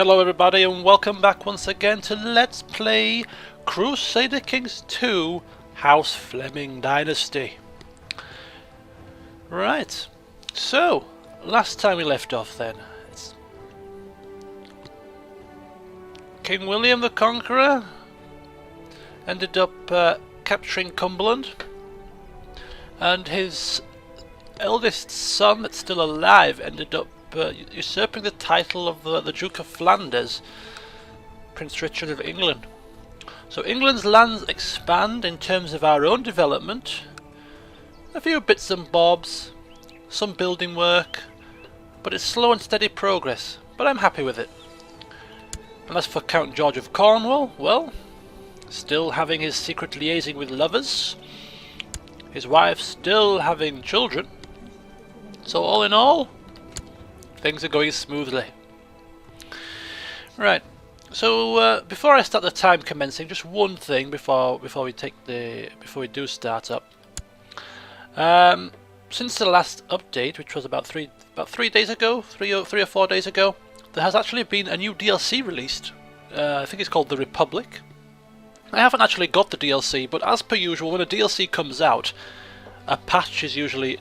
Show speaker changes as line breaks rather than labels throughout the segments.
Hello everybody and welcome back once again to Let's Play Crusader Kings 2 House Fleming Dynasty. Right, so last time we left off then, King William the Conqueror ended up capturing Cumberland, and his eldest son that's still alive ended up usurping the title of the Duke of Flanders, Prince Richard of England. So England's lands expand in terms of our own development, a few bits and bobs, some building work, but it's slow and steady progress, but I'm happy with it. And as for Count George of Cornwall, well, still having his secret liaising with lovers, his wife still having children, so all in all, things are going smoothly. Right, so before I start the time commencing, just one thing before we do start up. Since the last update, which was about three or 4 days ago, there has actually been a new DLC released. I think it's called The Republic. I haven't actually got the DLC, but as per usual, when a DLC comes out, a patch is usually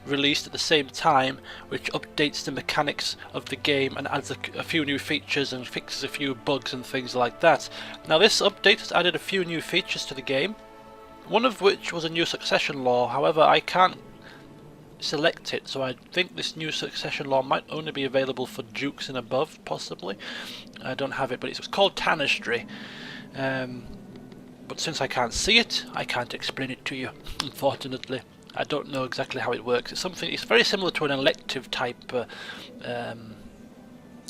released at the same time, which updates the mechanics of the game and adds a few new features and fixes a few bugs and things like that. Now this update has added a few new features to the game, one of which was a new succession law. However, I can't select it, so I think this new succession law might only be available for dukes and above, possibly. I don't have it, but it's called Tanistry. But since I can't see it, I can't explain it to you, unfortunately. I don't know exactly how it works. It's very similar to an elective type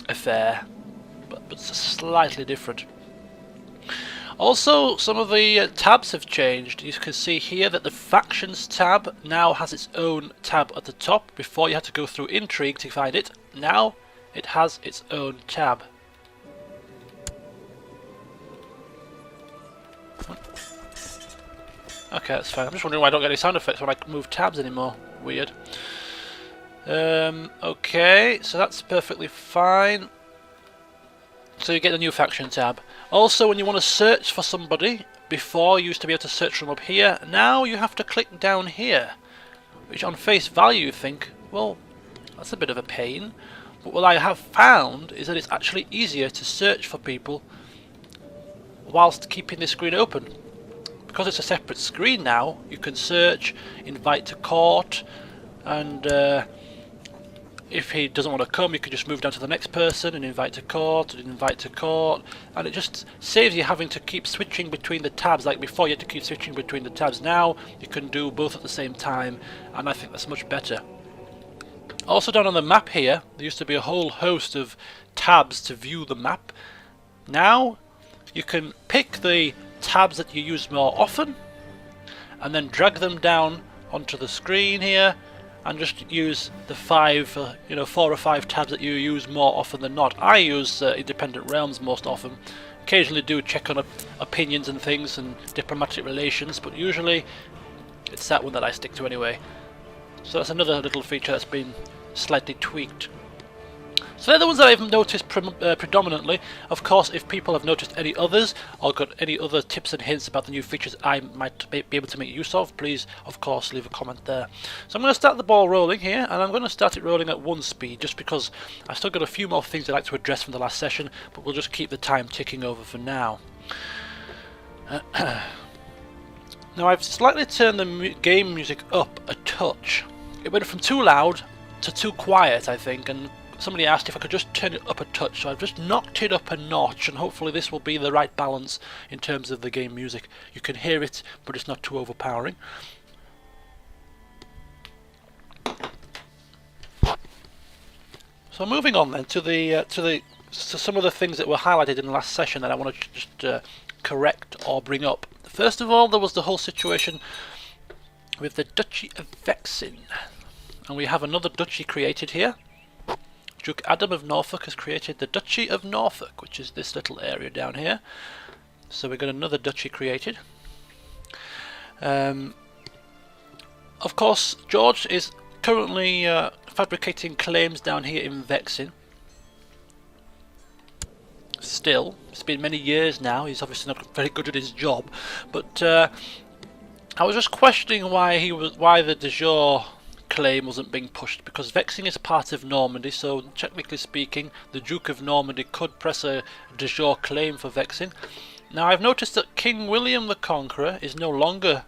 affair, but slightly different. Also, some of the tabs have changed. You can see here that the Factions tab now has its own tab at the top. Before you had to go through Intrigue to find it. Now it has its own tab. Okay, that's fine. I'm just wondering why I don't get any sound effects when I move tabs anymore. Weird. Okay, so that's perfectly fine. So you get the new faction tab. Also, when you want to search for somebody, before you used to be able to search from up here, now you have to click down here. Which on face value you think, well, that's a bit of a pain. But what I have found is that it's actually easier to search for people whilst keeping the screen open. Because it's a separate screen now, you can search, invite to court, and if he doesn't want to come, you can just move down to the next person and invite to court, and it just saves you having to keep switching between the tabs. Like before, you had to keep switching between the tabs. Now you can do both at the same time, and I think that's much better. Also, down on the map here, there used to be a whole host of tabs to view the map. Now you can pick the tabs that you use more often and then drag them down onto the screen here and just use the 4 or 5 tabs that you use more often than not. I use Independent Realms most often. Occasionally do check on opinions and things and diplomatic relations, but usually it's that one that I stick to anyway. So that's another little feature that's been slightly tweaked. So they're the ones that I've noticed predominantly. Of course, if people have noticed any others or got any other tips and hints about the new features I might be able to make use of, please, of course, leave a comment there. So I'm going to start the ball rolling here, and I'm going to start it rolling at 1 speed, just because I've still got a few more things I'd like to address from the last session, but we'll just keep the time ticking over for now. Now I've slightly turned the game music up a touch. It went from too loud to too quiet, I think, and somebody asked if I could just turn it up a touch, so I've just knocked it up a notch, and hopefully this will be the right balance in terms of the game music. You can hear it, but it's not too overpowering. So moving on then to some of the things that were highlighted in the last session that I want to just correct or bring up. First of all, there was the whole situation with the Duchy of Vexin, and we have another duchy created here. Duke Adam of Norfolk has created the Duchy of Norfolk, which is this little area down here. So we've got another duchy created. Of course, George is currently fabricating claims down here in Vexin. Still, it's been many years now. He's obviously not very good at his job, but I was just questioning why the de jure claim wasn't being pushed, because Vexin is part of Normandy, so technically speaking the Duke of Normandy could press a de jure claim for Vexin. Now I've noticed that King William the Conqueror is no longer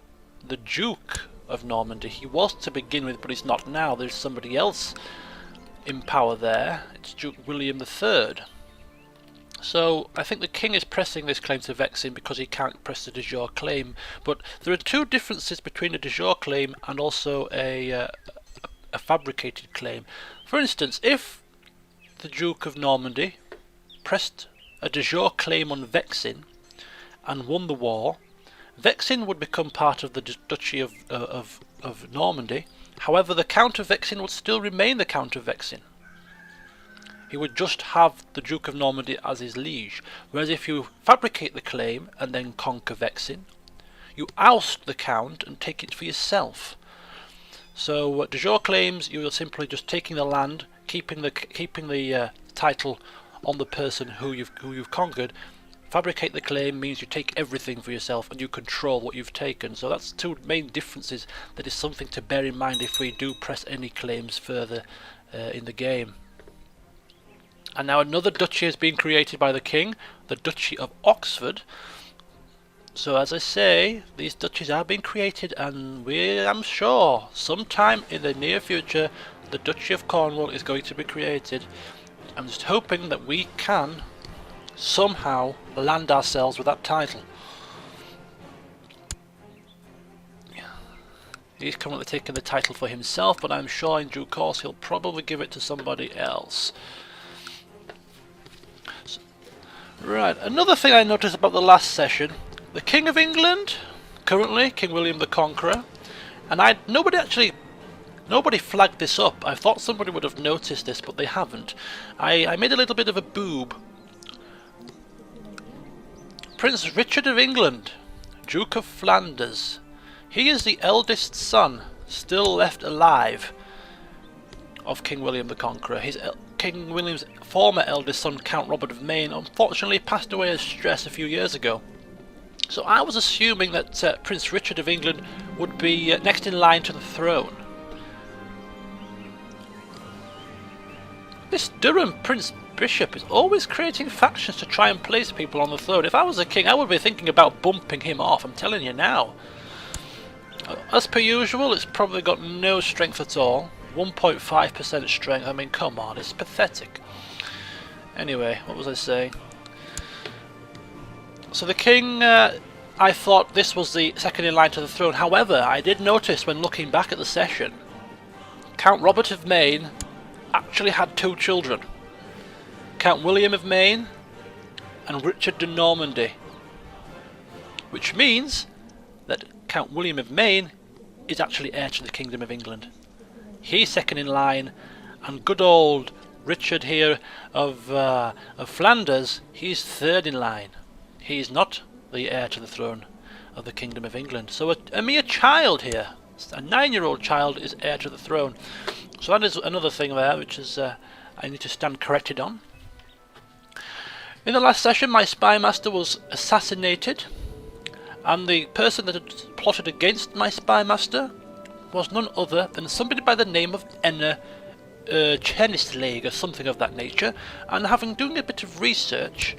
the Duke of Normandy. He was to begin with, but he's not now. There's somebody else in power there. It's Duke William III. So I think the king is pressing this claim to Vexin because he can't press the de jure claim. But there are two differences between a de jure claim and also a fabricated claim. For instance, if the Duke of Normandy pressed a de jure claim on Vexin and won the war, Vexin would become part of the Duchy of Normandy. However, the Count of Vexin would still remain the Count of Vexin. He would just have the Duke of Normandy as his liege. Whereas if you fabricate the claim and then conquer Vexin, you oust the Count and take it for yourself. So de jure claims, you are simply just taking the land, keeping the title on the person who you've conquered. Fabricate the claim means you take everything for yourself and you control what you've taken. So that's two main differences. That is something to bear in mind if we do press any claims further in the game. And now another duchy has been created by the king, the Duchy of Oxford. So as I say, these duchies are being created, and I'm sure sometime in the near future the Duchy of Cornwall is going to be created. I'm just hoping that we can somehow land ourselves with that title. He's currently taking the title for himself, but I'm sure in due course he'll probably give it to somebody else. Right, another thing I noticed about the last session, the King of England, currently King William the Conqueror, and nobody flagged this up. I thought somebody would have noticed this, but they haven't. I made a little bit of a boob. Prince Richard of England, Duke of Flanders. He is the eldest son still left alive of King William the Conqueror. King William's former eldest son, Count Robert of Maine, unfortunately passed away of stress a few years ago. So I was assuming that Prince Richard of England would be next in line to the throne. This Durham Prince Bishop is always creating factions to try and place people on the throne. If I was a king, I would be thinking about bumping him off, I'm telling you now. As per usual, it's probably got no strength at all. 1.5% strength, I mean, come on, it's pathetic. Anyway, what was I saying? So the king, I thought this was the second in line to the throne. However, I did notice when looking back at the session, Count Robert of Maine actually had two children. Count William of Maine and Richard de Normandy. Which means that Count William of Maine is actually heir to the Kingdom of England. He's second in line, and good old Richard here of Flanders, he's third in line. He's not the heir to the throne of the Kingdom of England. So a mere child here, a 9-year-old child, is heir to the throne. So that is another thing there which is I need to stand corrected on. In the last session, my spy master was assassinated, and the person that had plotted against my spy master was none other than somebody by the name of Enna Chenisleg, or something of that nature. And doing a bit of research,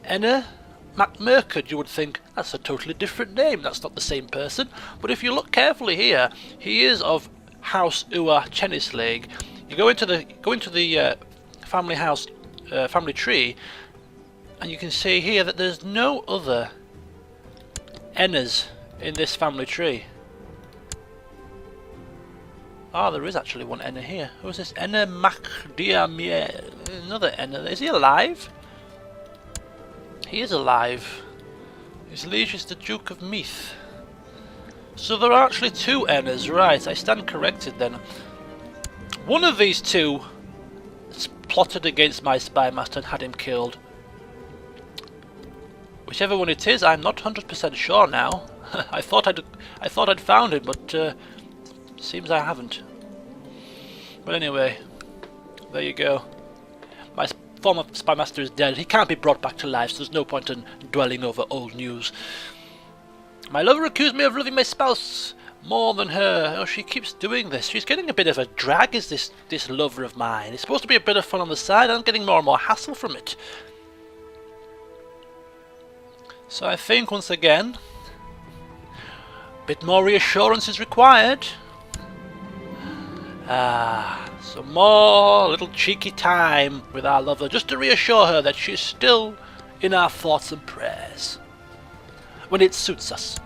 Enna MacMurcud, you would think that's a totally different name, that's not the same person. But if you look carefully here, he is of House Ua Chenisleg. You go into the family house, family tree, and you can see here that there's no other Ennas in this family tree. Ah, there is actually one Enna here. Who is this? Enna Macdiamier. Another Enna. Is he alive? He is alive. His liege is the Duke of Meath. So there are actually two Ennas, right? I stand corrected then. One of these two plotted against my spy master and had him killed. Whichever one it is, I'm not 100% sure now. I thought I'd found him, but seems I haven't. But anyway, there you go. former spy master is dead. He can't be brought back to life, so there's no point in dwelling over old news. My lover accused me of loving my spouse more than her. Oh, she keeps doing this. She's getting a bit of a drag, is this lover of mine. It's supposed to be a bit of fun on the side. I'm getting more and more hassle from it. So I think, once again, a bit more reassurance is required. Some more little cheeky time with our lover, just to reassure her that she's still in our thoughts and prayers, when it suits us.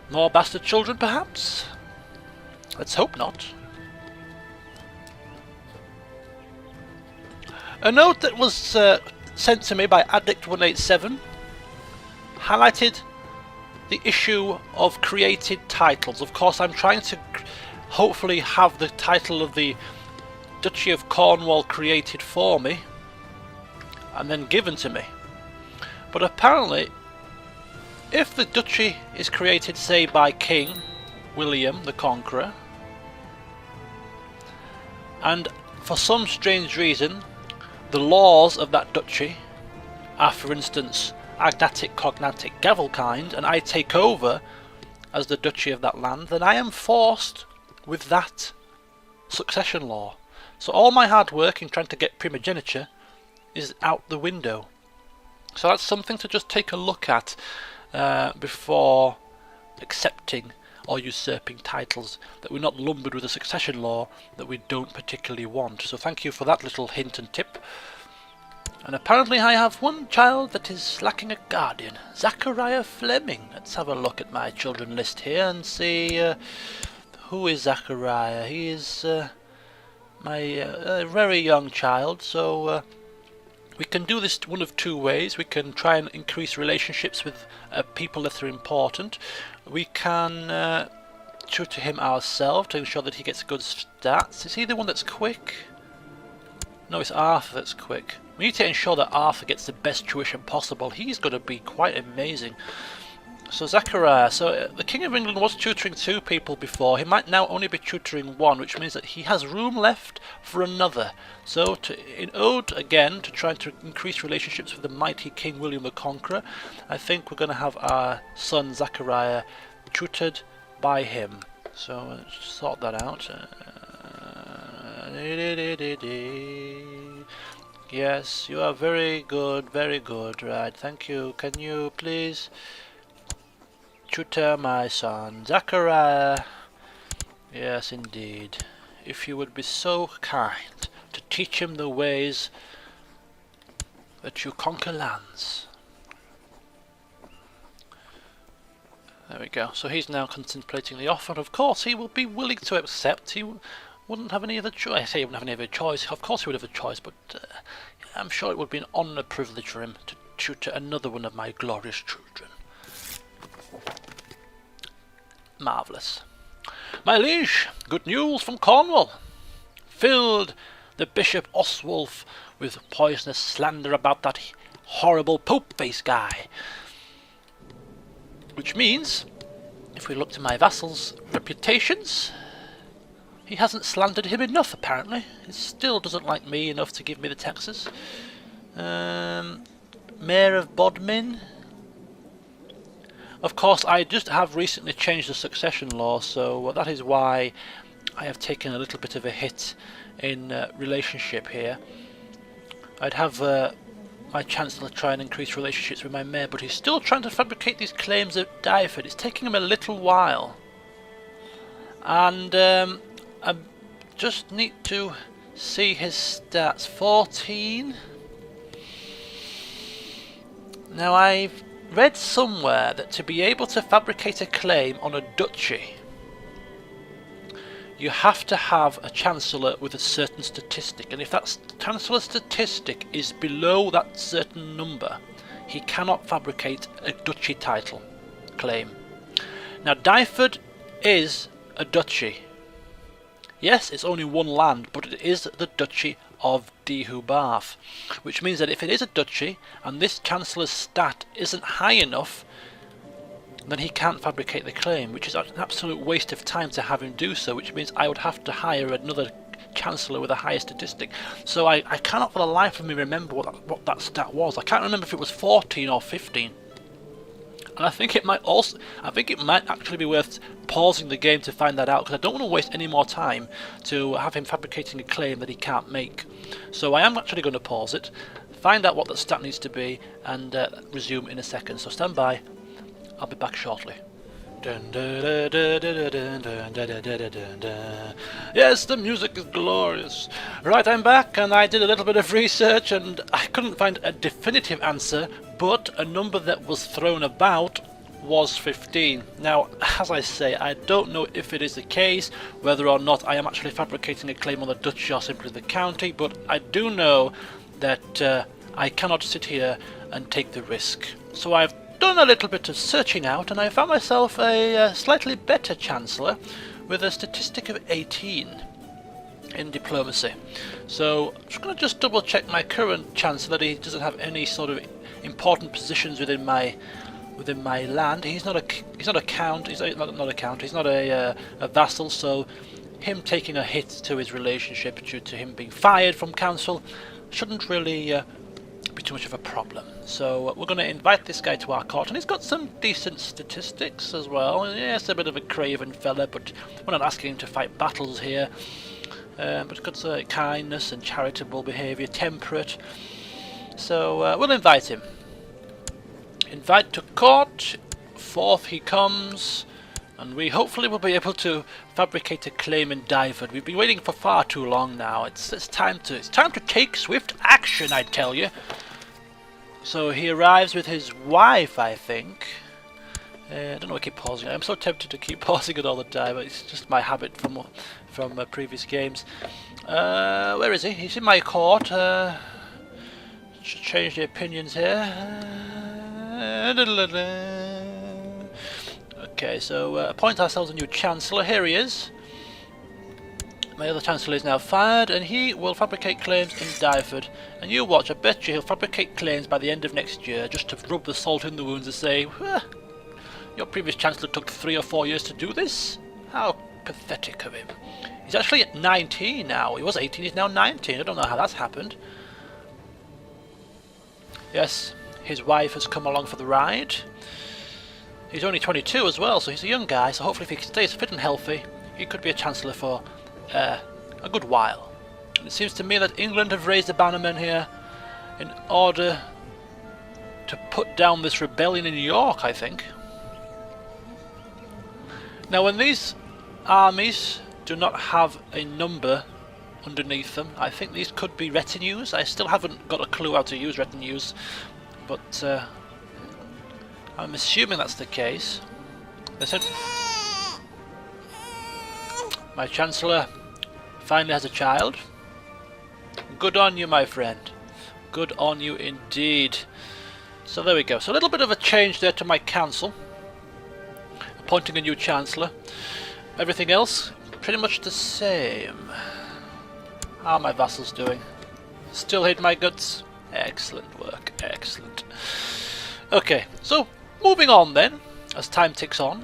More bastard children, perhaps? Let's hope not. A note that was sent to me by Addict187 highlighted the issue of created titles. Of course, I'm trying to hopefully have the title of the Duchy of Cornwall created for me and then given to me. But apparently, if the duchy is created, say, by King William the Conqueror, and for some strange reason the laws of that duchy are, for instance, agnatic, cognatic, gavelkind, and I take over as the duchy of that land, then I am forced with that succession law. So all my hard work in trying to get primogeniture is out the window. So that's something to just take a look at before accepting or usurping titles, that we're not lumbered with a succession law that we don't particularly want. So thank you for that little hint and tip. And apparently I have one child that is lacking a guardian, Zachariah Fleming. Let's have a look at my children list here and see who is Zachariah. He is my very young child, so we can do this one of two ways. We can try and increase relationships with people that are important. We can tutor him ourselves to ensure that he gets good stats. Is he the one that's quick? No, it's Arthur that's quick. We need to ensure that Arthur gets the best tuition possible. He's going to be quite amazing. So Zachariah, so the King of England was tutoring 2 people before. He might now only be tutoring 1, which means that he has room left for another. So in ode again to trying to increase relationships with the mighty King William the Conqueror, I think we're going to have our son Zachariah tutored by him. So let's sort that out. Yes, you are very good, right, thank you. Can you please tutor my son Zachariah? Yes, indeed. If you would be so kind to teach him the ways that you conquer lands. There we go. So he's now contemplating the offer, and of course he will be willing to accept. He wouldn't have any other choice. I say he wouldn't have any other choice. Of course he would have a choice, but I'm sure it would be an honour privilege for him to tutor another one of my glorious children. Marvellous. My liege, good news from Cornwall. Filled the Bishop Oswulf with poisonous slander about that horrible Pope-face guy. Which means, if we look to my vassals' reputations, he hasn't slandered him enough, apparently. He still doesn't like me enough to give me the taxes. Mayor of Bodmin. Of course, I just have recently changed the succession law, so that is why I have taken a little bit of a hit in relationship here. I'd have my Chancellor try and increase relationships with my mayor, but he's still trying to fabricate these claims at Dyford. It's taking him a little while. And I just need to see his stats. 14. Now I've read somewhere that to be able to fabricate a claim on a duchy, you have to have a Chancellor with a certain statistic, and if that Chancellor statistic is below that certain number, he cannot fabricate a duchy title claim. Now Dyford is a duchy. Yes, it's only one land, but it is the Duchy of Deheubarth, which means that if it is a duchy and this Chancellor's stat isn't high enough, then he can't fabricate the claim, which is an absolute waste of time to have him do so, which means I would have to hire another Chancellor with a higher statistic. So I cannot for the life of me remember what that stat was. I can't remember if it was 14 or 15. And I think it might actually be worth pausing the game to find that out, because I don't want to waste any more time to have him fabricating a claim that he can't make. So I am actually going to pause it, find out what the stat needs to be, and resume in a second. So stand by, I'll be back shortly. Yes, the music is glorious. Right, I'm back, and I did a little bit of research and I couldn't find a definitive answer, but a number that was thrown about was 15. Now, as I say, I don't know if it is the case, whether or not I am actually fabricating a claim on the duchy or simply the county, but I do know that I cannot sit here and take the risk. So I've done a little bit of searching out, and I found myself a slightly better Chancellor with a statistic of 18 in diplomacy. So I'm just going to double check my current Chancellor that he doesn't have any sort of important positions within my land. He's not a count. He's not a count. He's not a vassal. So him taking a hit to his relationship due to him being fired from council shouldn't really be too much of a problem. So we're going to invite this guy to our court, and he's got some decent statistics as well. Yes, a bit of a craven fella, but we're not asking him to fight battles here. But he's got kindness and charitable behaviour, temperate. So we'll invite him. Invite to court. Forth he comes, and we hopefully will be able to fabricate a claim in Dyford. We've been waiting for far too long now. It's time to take swift action, I tell you. So he arrives with his wife, I think. I don't know why I keep pausing. I'm so tempted to keep pausing it all the time. It's just my habit from previous games. Where is he? He's in my court. Should change the opinions here. Okay, so appoint ourselves a new Chancellor. Here he is. My other Chancellor is now fired, and he will fabricate claims in Dyford. And you watch, I bet you he'll fabricate claims by the end of next year, just to rub the salt in the wounds and say, your previous Chancellor took 3 or 4 years to do this? How pathetic of him. He's actually at 19 now. He was 18, he's now 19. I don't know how that's happened. Yes, his wife has come along for the ride. He's only 22 as well, so he's a young guy, so hopefully if he stays fit and healthy, he could be a Chancellor for a good while. And it seems to me that England have raised the bannermen here in order to put down this rebellion in York, I think. Now, when these armies do not have a number underneath them, I think these could be retinues. I still haven't got a clue how to use retinues, but I'm assuming that's the case. They said my Chancellor finally has a child. Good on you, my friend. Good on you indeed. So there we go. So a little bit of a change there to my council. Appointing a new Chancellor. Everything else pretty much the same. How are my vassals doing? Still hate my guts? Excellent work. Excellent. Okay, so moving on then, as time ticks on.